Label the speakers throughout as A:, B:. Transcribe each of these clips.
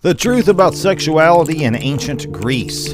A: The truth about sexuality in ancient Greece.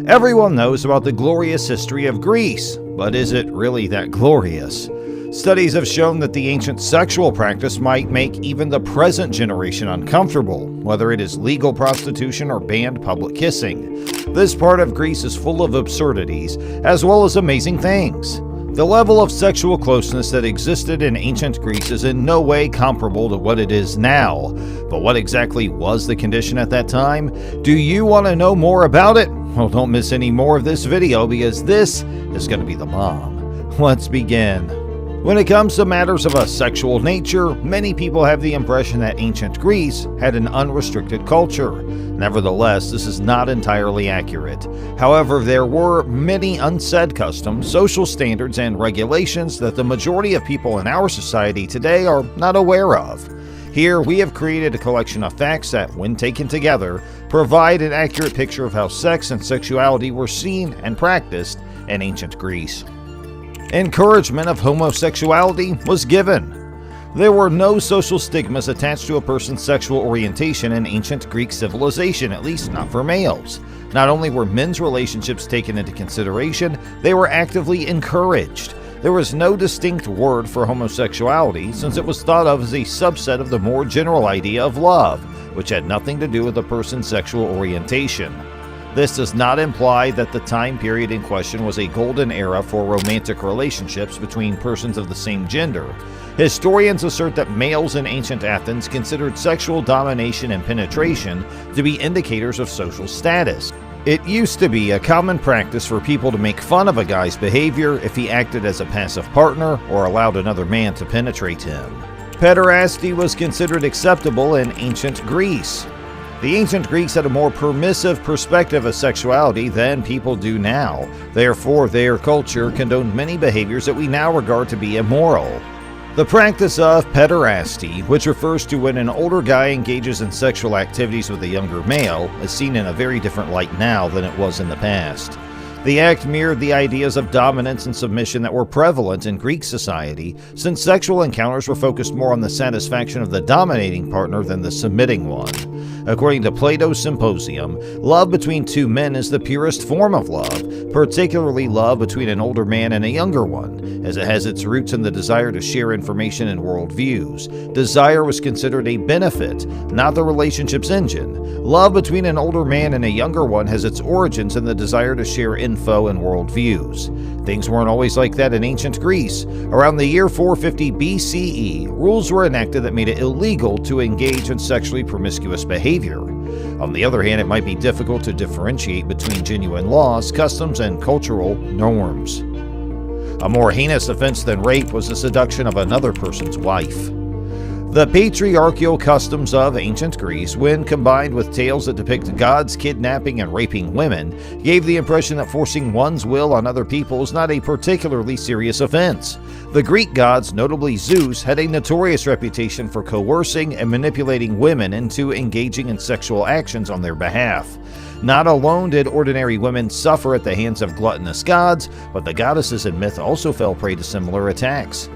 A: Everyone knows about the glorious history of Greece, but is it really that glorious? Studies have shown that the ancient sexual practice might make even the present generation uncomfortable, whether it is legal prostitution or banned public kissing. This part of Greece is full of absurdities, as well as amazing things. The level of sexual closeness that existed in ancient Greece is in no way comparable to what it is now. But what exactly was the condition at that time? Do you want to know more about it? Well, don't miss any more of this video because this is going to be the bomb. Let's begin. When it comes to matters of a sexual nature, many people have the impression that ancient Greece had an unrestricted culture. Nevertheless, this is not entirely accurate. However, there were many unsaid customs, social standards, and regulations that the majority of people in our society today are not aware of. Here, we have created a collection of facts that, when taken together, provide an accurate picture of how sex and sexuality were seen and practiced in ancient Greece. Encouragement of homosexuality was given. There were no social stigmas attached to a person's sexual orientation in ancient Greek civilization, at least not for males. Not only were men's relationships taken into consideration, they were actively encouraged. There was no distinct word for homosexuality since it was thought of as a subset of the more general idea of love, which had nothing to do with a person's sexual orientation. This does not imply that the time period in question was a golden era for romantic relationships between persons of the same gender. Historians assert that males in ancient Athens considered sexual domination and penetration to be indicators of social status. It used to be a common practice for people to make fun of a guy's behavior if he acted as a passive partner or allowed another man to penetrate him. Pederasty was considered acceptable in ancient Greece. The ancient Greeks had a more permissive perspective of sexuality than people do now. Therefore, their culture condoned many behaviors that we now regard to be immoral. The practice of pederasty, which refers to when an older guy engages in sexual activities with a younger male, is seen in a very different light now than it was in the past. The act mirrored the ideas of dominance and submission that were prevalent in Greek society, since sexual encounters were focused more on the satisfaction of the dominating partner than the submitting one. According to Plato's Symposium, love between two men is the purest form of love, particularly love between an older man and a younger one, as it has its roots in the desire to share information and worldviews. Desire was considered a benefit, not the relationship's engine. Love between an older man and a younger one has its origins in the desire to share info and worldviews. Things weren't always like that in ancient Greece. Around the year 450 BCE, rules were enacted that made it illegal to engage in sexually promiscuous behavior. On the other hand, it might be difficult to differentiate between genuine laws, customs, and cultural norms. A more heinous offense than rape was the seduction of another person's wife. The patriarchal customs of ancient Greece, when combined with tales that depict gods kidnapping and raping women, gave the impression that forcing one's will on other people is not a particularly serious offense. The Greek gods, notably Zeus, had a notorious reputation for coercing and manipulating women into engaging in sexual actions on their behalf. Not alone did ordinary women suffer at the hands of gluttonous gods, but the goddesses in myth also fell prey to similar attacks.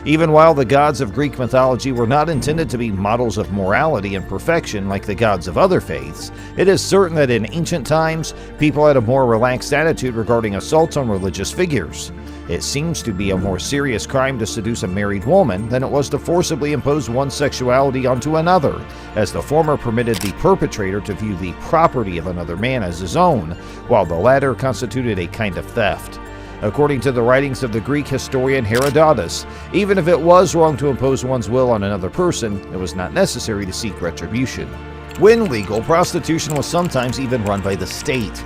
A: Even while the gods of Greek mythology were not intended to be models of morality and perfection like the gods of other faiths, it is certain that in ancient times, people had a more relaxed attitude regarding assaults on religious figures. It seems to be a more serious crime to seduce a married woman than it was to forcibly impose one's sexuality onto another, as the former permitted the perpetrator to view the property of another man as his own, while the latter constituted a kind of theft. According to the writings of the Greek historian Herodotus, even if it was wrong to impose one's will on another person, it was not necessary to seek retribution. When legal, prostitution was sometimes even run by the state.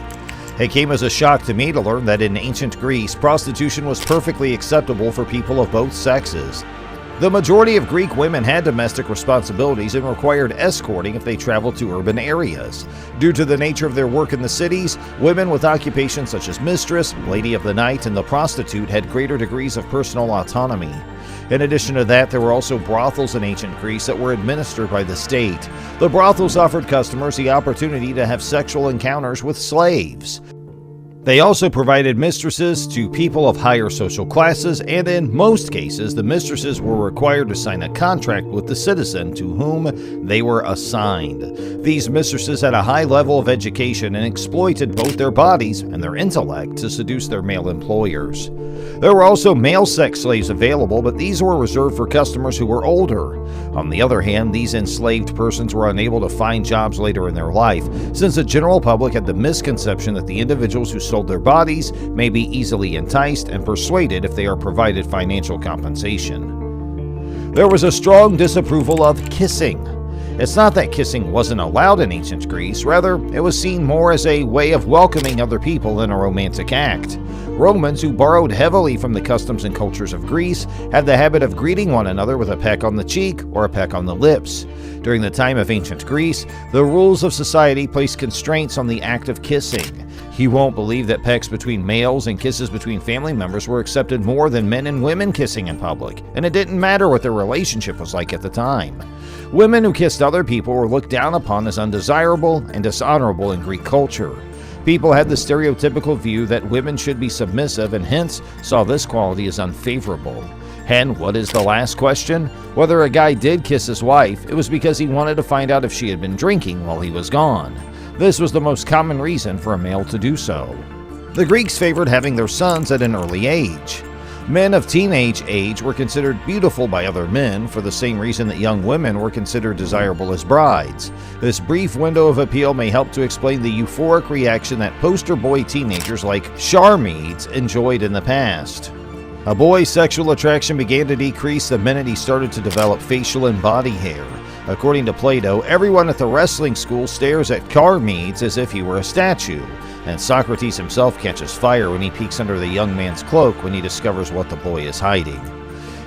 A: It came as a shock to me to learn that in ancient Greece, prostitution was perfectly acceptable for people of both sexes. The majority of Greek women had domestic responsibilities and required escorting if they traveled to urban areas. Due to the nature of their work in the cities, women with occupations such as mistress, lady of the night, and the prostitute had greater degrees of personal autonomy. In addition to that, there were also brothels in ancient Greece that were administered by the state. The brothels offered customers the opportunity to have sexual encounters with slaves. They also provided mistresses to people of higher social classes, and in most cases, the mistresses were required to sign a contract with the citizen to whom they were assigned. These mistresses had a high level of education and exploited both their bodies and their intellect to seduce their male employers. There were also male sex slaves available, but these were reserved for customers who were older. On the other hand, these enslaved persons were unable to find jobs later in their life, since the general public had the misconception that the individuals who sold their bodies may be easily enticed and persuaded if they are provided financial compensation. There was a strong disapproval of kissing. It's not that kissing wasn't allowed in ancient Greece, rather, it was seen more as a way of welcoming other people than a romantic act. Romans, who borrowed heavily from the customs and cultures of Greece, had the habit of greeting one another with a peck on the cheek or a peck on the lips. During the time of ancient Greece, the rules of society placed constraints on the act of kissing. You won't believe that pecks between males and kisses between family members were accepted more than men and women kissing in public, and it didn't matter what their relationship was like at the time. Women who kissed other people were looked down upon as undesirable and dishonorable in Greek culture. People had the stereotypical view that women should be submissive and hence saw this quality as unfavorable. And what is the last question? Whether a guy did kiss his wife, it was because he wanted to find out if she had been drinking while he was gone. This was the most common reason for a male to do so. The Greeks favored having their sons at an early age. Men of teenage age were considered beautiful by other men for the same reason that young women were considered desirable as brides. This brief window of appeal may help to explain the euphoric reaction that poster boy teenagers like Charmides enjoyed in the past. A boy's sexual attraction began to decrease the minute he started to develop facial and body hair. According to Plato, everyone at the wrestling school stares at Charmides as if he were a statue, and Socrates himself catches fire when he peeks under the young man's cloak when he discovers what the boy is hiding.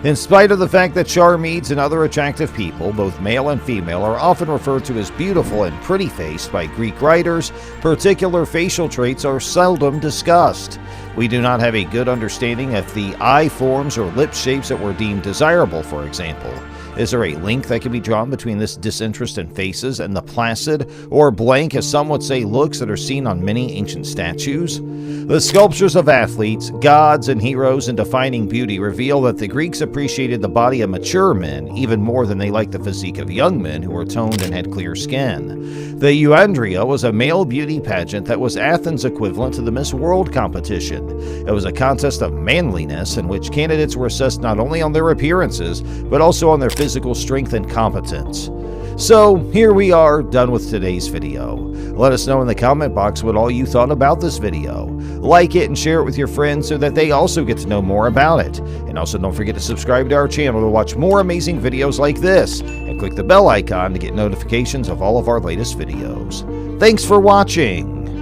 A: In spite of the fact that Charmides and other attractive people, both male and female, are often referred to as beautiful and pretty-faced by Greek writers, particular facial traits are seldom discussed. We do not have a good understanding of the eye forms or lip shapes that were deemed desirable, for example. Is there a link that can be drawn between this disinterest in faces and the placid, or blank as some would say, looks that are seen on many ancient statues? The sculptures of athletes, gods, and heroes in defining beauty reveal that the Greeks appreciated the body of mature men even more than they liked the physique of young men who were toned and had clear skin. The Euandria was a male beauty pageant that was Athens' equivalent to the Miss World competition. It was a contest of manliness in which candidates were assessed not only on their appearances, but also on their physical strength and competence. So, here we are, done with today's video. Let us know in the comment box what all you thought about this video. Like it and share it with your friends so that they also get to know more about it. And also don't forget to subscribe to our channel to watch more amazing videos like this, and click the bell icon to get notifications of all of our latest videos. Thanks for watching!